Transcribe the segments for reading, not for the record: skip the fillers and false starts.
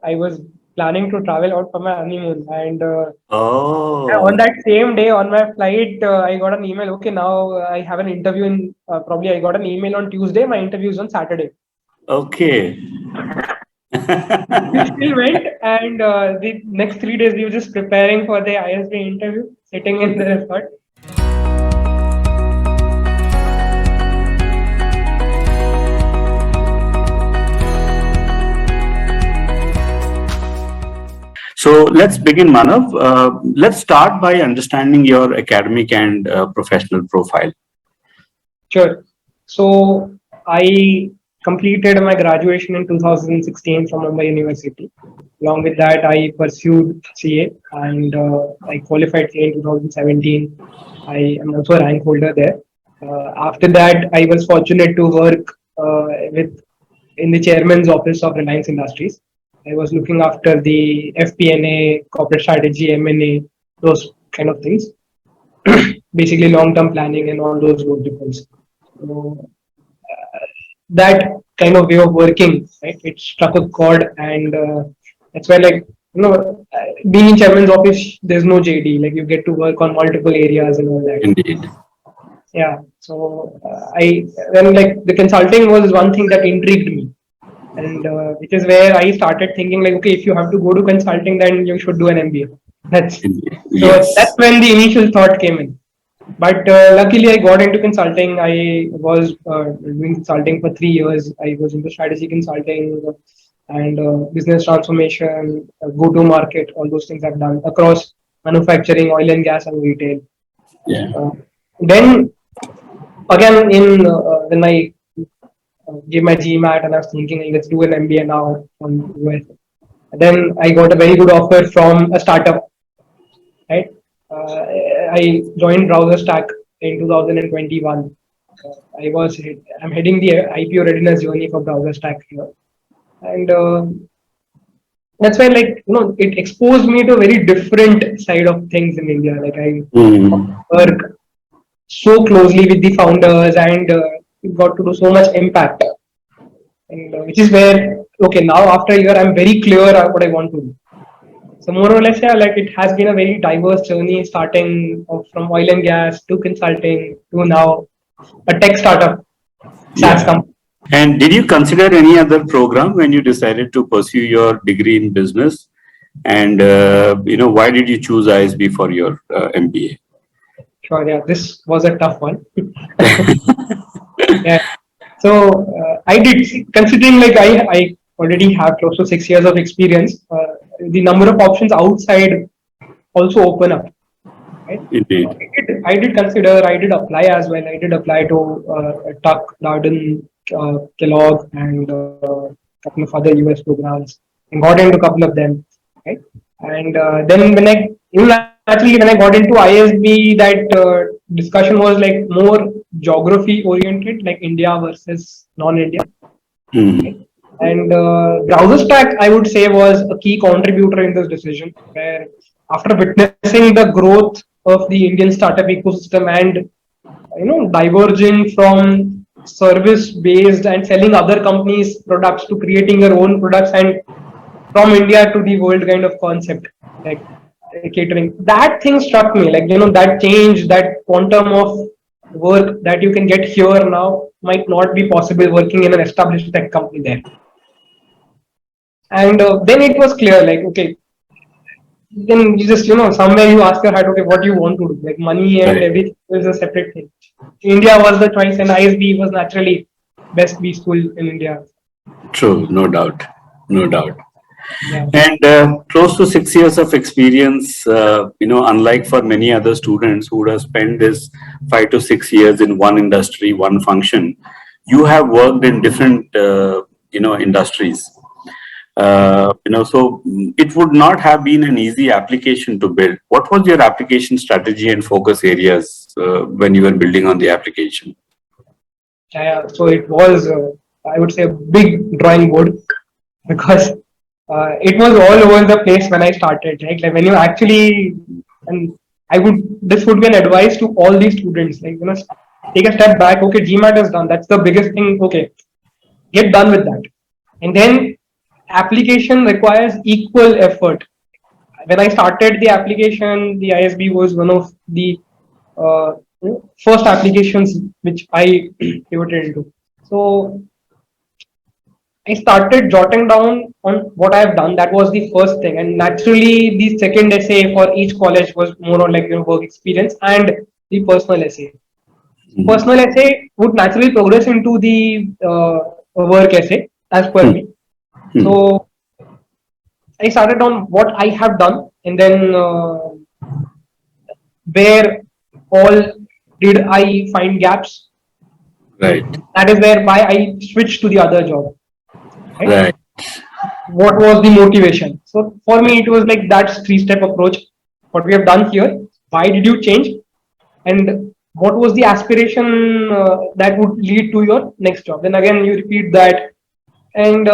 I was planning to travel out for my honeymoon, and on Oh, that same day on my flight, I got an email. Okay, now I have an interview in probably I got an email on Tuesday. My interview is on Saturday. okay. We still went, and the next 3 days we were just preparing for the ISB interview, sitting in the resort. So let's begin, Manav. Let's start by understanding your academic and professional profile. Sure. So I completed my graduation in 2016 from Mumbai University. Along with that, I pursued CA and I qualified CA in 2017. I am also a rank holder there. After that, I was fortunate to work with in the chairman's office of Reliance Industries. I was looking after the FP&A, corporate strategy, M&A, those kind of things. Basically, long-term planning and all those verticals. So that kind of way of working, right? It struck a chord, and that's why, like, being in chairman's office, there's no JD. Like, you get to work on multiple areas and all that. Indeed. Yeah. So I then, like, the consulting was one thing that intrigued me, and which is where I started thinking, like, okay, if you have to go to consulting, then you should do an MBA. That's Indeed. so Yes. that's when the initial thought came in. But luckily, I got into consulting. I was doing consulting for 3 years. I was into strategy consulting and business transformation, go-to market, all those things I've done across manufacturing, oil and gas, and retail. Yeah. Then again, in when I gave my GMAT and I was thinking, let's do an MBA now from US. Then I got a very good offer from a startup, right? Uh, I joined Browser Stack in 2021. I'm heading the IPO readiness journey for Browser Stack here, and that's why, like, it exposed me to a very different side of things in India. Like, I Mm. work so closely with the founders and got to do so much impact, and which is where, okay, now after a year, I'm very clear what I want to do. So more or less, yeah, like, it has been a very diverse journey, starting off from oil and gas to consulting to now a tech startup, SaaS Yeah. company. And did you consider any other program when you decided to pursue your degree in business? And why did you choose ISB for your MBA? Sure, yeah, this was a tough one. Yeah. So I did considering, like, I already have close to 6 years of experience. The number of options outside also open up, right? So Indeed. I did consider, I did apply as well. I did apply to Tuck, Darden, Kellogg, and a couple of other US programs, and got into a couple of them, right? And then naturally, when I got into ISB, that discussion was like more geography oriented, like India versus non-India. Mm. Right? And browser stack, I would say, was a key contributor in this decision, where after witnessing the growth of the Indian startup ecosystem and diverging from service based and selling other companies products to creating your own products, and from India to the world kind of concept, like catering. That thing struck me, like, that change, that quantum of work that you can get here now might not be possible working in an established tech company there. And then it was clear, like, okay, then you just, somewhere you ask your heart, okay, what do you want to do? Like, money and Right. everything is a separate thing. India was the choice, and ISB was naturally best Bschool in India. True. No doubt. No doubt. Yeah. And close to 6 years of experience, unlike for many other students who would have spent this 5 to 6 years in one industry, one function, you have worked in different, industries. So it would not have been an easy application to build. What was your application strategy and focus areas when you were building on the application? Yeah, so it was, I would say, a big drawing board, because it was all over the place when I started. Right? Like, when you actually, and this would be an advice to all these students, like, take a step back. Okay, GMAT is done. That's the biggest thing. Okay, get done with that. And then application requires equal effort. When I started the application, the ISB was one of the first applications which I pivoted into. So I started jotting down on what I have done. That was the first thing, and naturally, the second essay for each college was more on like work experience and the personal essay. Personal essay would naturally progress into the work essay as per Hmm. me. So I started on what I have done, and then where all did I find gaps. Right. That is whereby I switched to the other job. Right? Right. What was the motivation? So for me, it was like that three-step approach. What we have done here. Why did you change? And what was the aspiration that would lead to your next job? Then again, you repeat that, and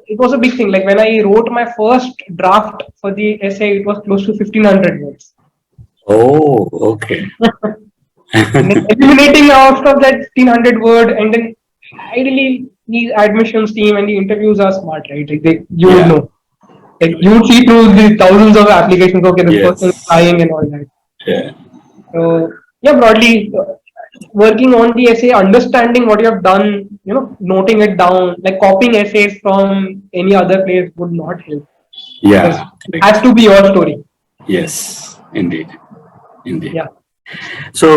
it was a big thing. Like when I wrote my first draft for the essay, it was close to 1,500 words. Oh, okay. And then eliminating out of that 1,500 word, and then ideally the admissions team and the interviews are smart, right? Like you would Yeah. know, like you would see through the thousands of applications. Okay, this person is Yes. trying and all that. Yeah. So yeah, broadly working on the essay, understanding what you have done, noting it down, like copying essays from any other place would not help because Yeah. it has to be your story. Yes. Indeed. Indeed. Yeah. So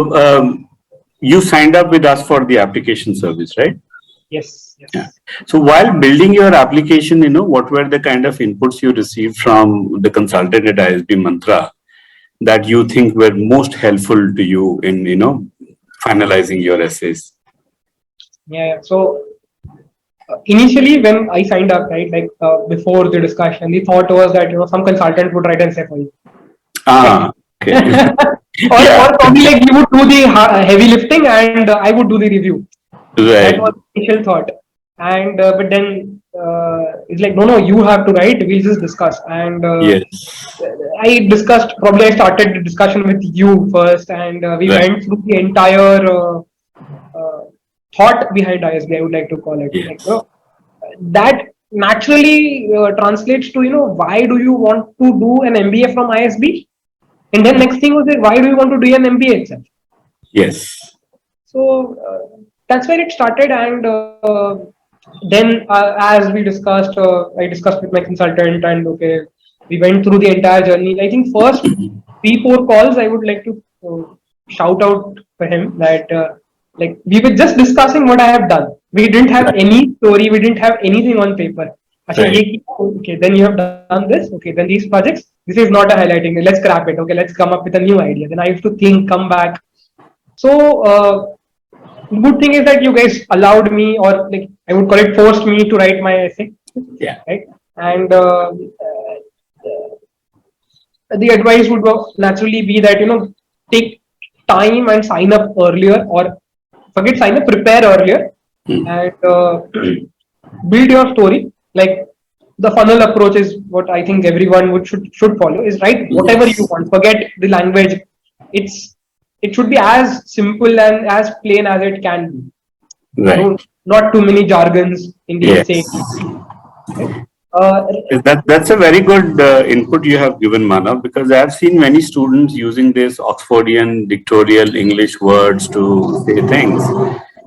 you signed up with us for the application service, right? Yes. Yes. Yeah. So while building your application, what were the kind of inputs you received from the consultant at ISBmantra that you think were most helpful to you in, finalizing your essays? Yeah. So initially, when I signed up, right, like before the discussion, the thought was that some consultant would write an essay for you. Ah, okay. or probably like you would do the heavy lifting and I would do the review. That Right. was the initial thought. And but then it's like, no, you have to write. We'll just discuss. And Yes. I started the discussion with you first, and we Right. went through the entire uh, thought behind ISB. I would like to call it like Yes. that naturally translates to why do you want to do an MBA from ISB? And then next thing was like, why do you want to do an MBA itself? Yes. So that's where it started, and then as we discussed, I discussed with my consultant, and okay, we went through the entire journey. I think first 3-4 calls, I would like to shout out for him that like we were just discussing what I have done. We didn't have Right. any story. We didn't have anything on paper. Achha, Right. okay, then you have done this. Okay, then these projects. This is not a highlighting. Let's scrap it. Okay, let's come up with a new idea. Then I have to think, come back. So good thing is that you guys allowed me, or like I would call it, forced me to write my essay, Yeah. right? And the advice would naturally be that take time and sign up earlier, or forget sign up, prepare earlier, and build your story. Like the funnel approach is what I think everyone should follow. Is write whatever you Yes. want. Forget the language. It should be as simple and as plain as it can be. Right. Not too many jargons in the Yes. essay. Uh, That's a very good input you have given, Manav, because I've seen many students using this Oxfordian dictorial English words to say things.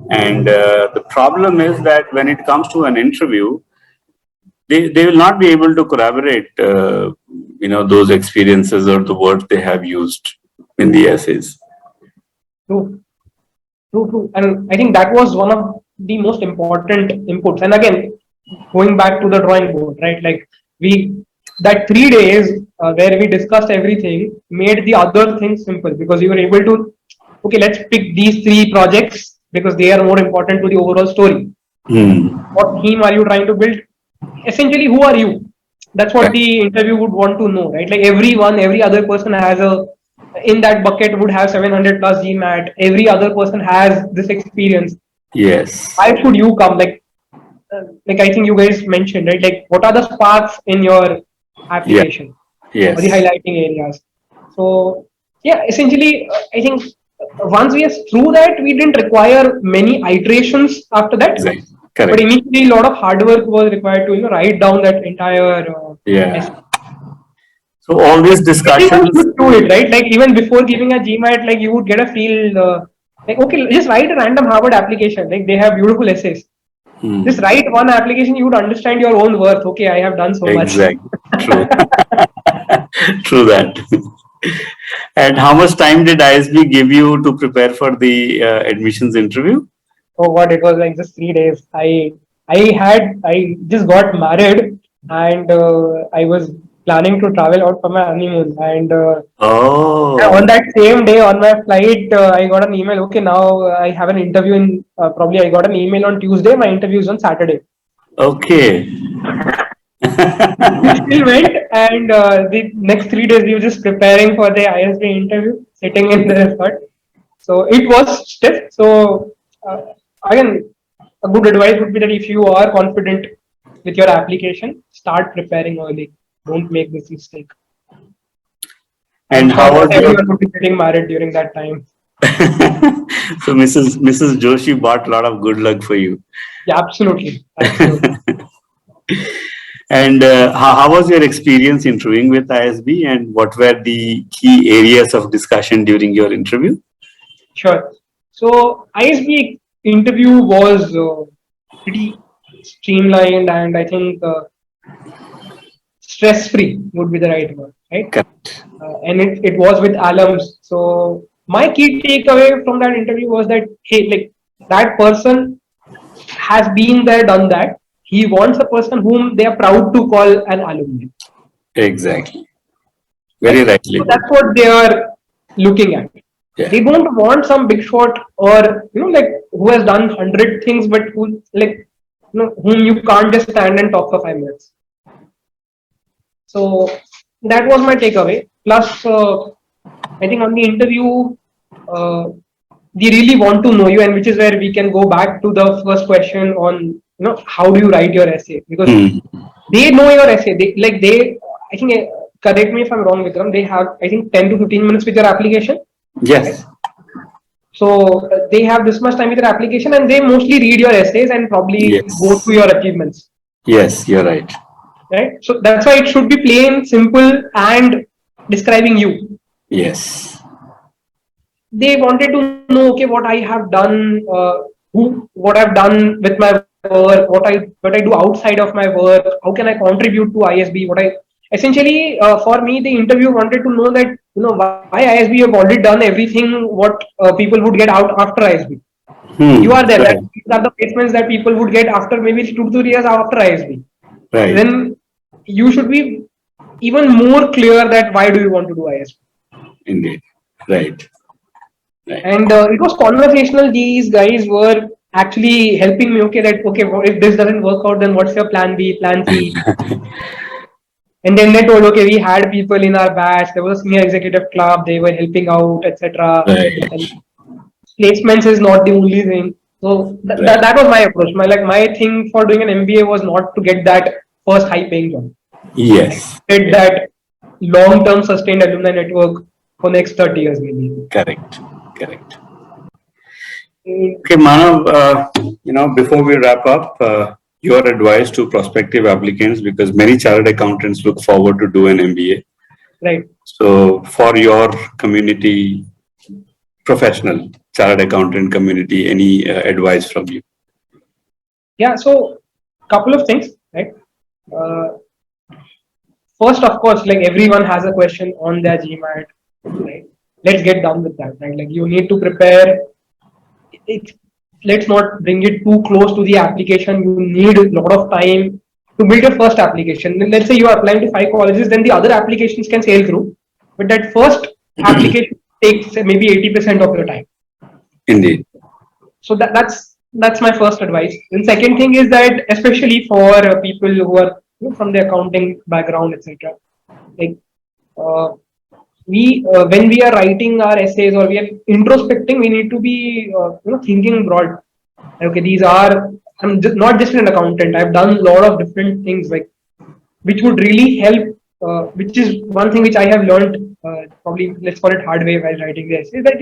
And the problem is that when it comes to an interview, they will not be able to corroborate, those experiences or the words they have used in the essays. True, true. And I think that was one of the most important inputs. And again, going back to the drawing board, right? Like that 3 days where we discussed everything made the other things simple because you were able to, okay, let's pick these 3 projects because they are more important to the overall story. What theme are you trying to build? Essentially, who are you? That's what the interview would want to know, right? Like every other person has in that bucket would have 700 plus GMAT. Every other person has this experience. Yes. Why should you come? Like I think you guys mentioned, right? Like what are the sparks in your application? Yes. Or the highlighting areas? So yeah, essentially, I think once we are through that, we didn't require many iterations after that. Right. But Correct. initially, a lot of hard work was required to write down that entire Yeah. essay. So all these Everyone discussions. should do it, right? Like even before giving a GMAT, like you would get a feel, like okay, just write a random Harvard application. Like they have beautiful essays. Just Hmm, write one application, you would understand your own worth. Okay, I have done so much. exactly. True. True that. And how much time did ISB give you to prepare for the admissions interview? Oh God, it was like just 3 days. I just got married and I was planning to travel out for my honeymoon. And on Oh, that same day on my flight, I got an email. Okay, now I have an interview in probably I got an email on Tuesday. My interview is on Saturday. okay. We still went, and the next 3 days we were just preparing for the ISB interview, sitting in the resort. So it was stiff. So again, a good advice would be that if you are confident with your application, start preparing early. Don't make this mistake. I'm And sure how that was your everyone would be getting married during that time. so Mrs. Joshi bought a lot of good luck for you. Yeah, absolutely, absolutely. And how was your experience interviewing with ISB, and what were the key areas of discussion during your interview? Sure. So ISB interview was pretty streamlined, and I think stress free would be the right word, right? Correct. And it was with alums. So my key takeaway from that interview was that hey, like that person has been there, done that. He wants a person whom they are proud to call an alumni, Exactly. Very right? rightly So put. that's what they are looking at. Yeah. They don't want some big shot or like who has done 100 things, but who like whom you can't just stand and talk for 5 minutes. So that was my takeaway. Plus, I think on the interview, uh, they really want to know you, and which is where we can go back to the first question on how do you write your essay, because Hmm. they know your essay. I think correct me if I'm wrong, Vikram. They have I think 10 to 15 minutes with your application, right? Yes. So they have this much time with your application, and they mostly read your essays and probably go Yes. through your achievements, Yes, you're right. right? So that's why it should be plain, simple, and describing you. Yes. They wanted to know, okay, what I have done, what I've done with my work, what I do outside of my work, how can I contribute to ISB? What I essentially for me, the interview wanted to know that why ISB have already done everything what people would get out after ISB. You Hmm. are there. That Right. these are the placements that people would get after maybe 2 to 3 years after ISB. Right. Then you should be even more clear that why do you want to do ISB. Indeed. Right. Right. And it was conversational. These guys were actually helping me. Okay, that okay, if this doesn't work out, then what's your plan B, plan C? And then they told, okay, we had people in our batch. There was a senior executive club. They were helping out, etc. And Right. placements is not the only thing. So Right. that was my approach. My thing for doing an MBA was not to get that first high paying job. I Yes. did Yes. that long term sustained alumni network for next 30 years maybe. Correct. Correct. Mm, Okay, Manav, before we wrap up, your advice to prospective applicants, because many chartered accountants look forward to do an MBA. right. So, for your community, professional chartered accountant community, any advice from you? Yeah. So couple of things, right? Uh, First, of course, like everyone has a question on their GMAT, right? Let's get done with that, right? Like you need to prepare it. Let's not bring it too close to the application. You need a lot of time to build your first application. Then let's say you are applying to 5 colleges, then the other applications can sail through. But that first application takes maybe 80% of your time. Indeed. So that's my first advice. And second thing is that especially for people who are from the accounting background, etc. Like uh, we when we are writing our essays or we are introspecting, we need to be thinking broad. Okay, these are not just an accountant. I've done a lot of different things like which would really help. Which is one thing which I have learned probably let's call it hard way while writing the essay that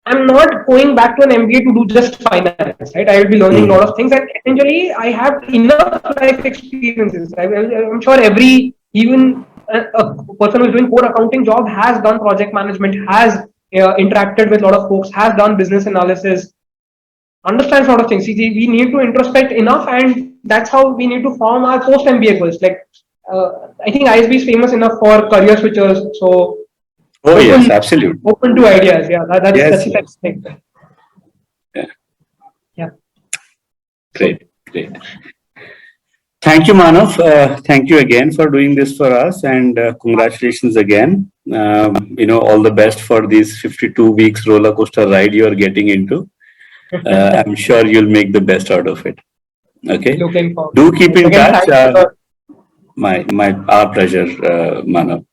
I'm not going back to an MBA to do just finance, right? I will be learning a lot of things, and essentially, I have enough life experiences. I'm sure even a person who is doing core accounting job has done project management, has interacted with a lot of folks, has done business analysis, understands a lot of things. See, we need to introspect enough, and that's how we need to form our post MBA goals. Like, I think ISB is famous enough for career switchers, so Oh yes, open absolutely. open to ideas. Yeah, that's Yes, the yes. thing. Yeah. Yeah. Great, great. Thank you, Manav. Thank you again for doing this for us, and congratulations again. All the best for these 52 weeks roller coaster ride you are getting into. I'm sure you'll make the best out of it. Okay. Looking forward. Do keep in Again, touch. thanks. Our pleasure, Manav.